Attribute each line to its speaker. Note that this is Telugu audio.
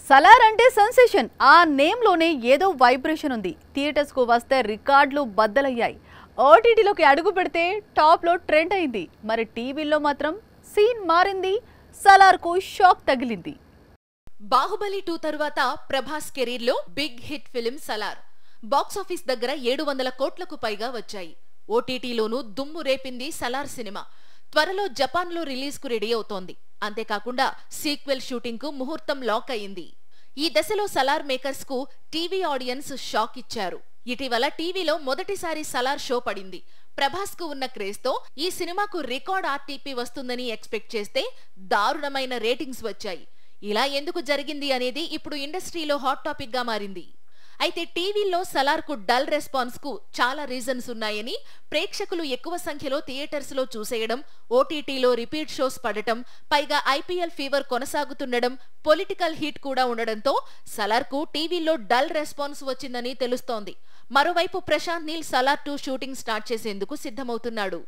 Speaker 1: సలార్ అంటే సెన్సేషన్. ఆ నేమ్ లోనే ఏదో వైబ్రేషన్ ఉంది. థియేటర్స్ కు వస్తే రికార్డులు బద్దలయ్యాయి. ఓటీటీలోకి అడుగు పెడితే టాప్ లో ట్రెండ్ అయింది. మరి టీవీలో మాత్రం సీన్ మారింది. సలార్ కు షాక్ తగిలింది.
Speaker 2: బాహుబలి 2 తరువాత ప్రభాస్ కెరీర్ లో big hit film Salaar. Box office దగ్గర 700 కోట్లకు పైగా వచ్చాయి. ఓటీటీలోనూ దుమ్ము రేపింది సలార్ సినిమా. త్వరలో జపాన్ లో రిలీజ్ కు రెడీ అవుతోంది. అంతేకాకుండా సీక్వెల్ షూటింగ్ కు ముహూర్తం లాక్ అయింది. ఈ దశలో సలార్ మేకర్స్ కు టీవీ ఆడియన్స్ షాక్ ఇచ్చారు. ఇటీవల టీవీలో మొదటిసారి సలార్ షో పడింది. ప్రభాస్ కు ఉన్న క్రేజ్ తో ఈ సినిమాకు రికార్డ్ ఆర్టీపీ వస్తుందని ఎక్స్పెక్ట్ చేస్తే దారుణమైన రేటింగ్స్ వచ్చాయి. ఇలా ఎందుకు జరిగింది అనేది ఇప్పుడు ఇండస్ట్రీలో హాట్ టాపిక్ గా మారింది. అయితే టీవీలో సలార్ కు డల్ రెస్పాన్స్ కు చాలా రీజన్స్ ఉన్నాయని, ప్రేక్షకులు ఎక్కువ సంఖ్యలో థియేటర్స్ లో చూసేయడం, ఓటీటీలో రిపీట్ షోస్ పడటం, పైగా ఐపీఎల్ ఫీవర్ కొనసాగుతుండడం, పొలిటికల్ హీట్ కూడా ఉండడంతో సలార్ కు టీవీలో డల్ రెస్పాన్స్ వచ్చిందని తెలుస్తోంది. మరోవైపు ప్రశాంత్ నీల్ సలార్ 2 షూటింగ్ స్టార్ట్ చేసేందుకు సిద్ధమవుతున్నాడు.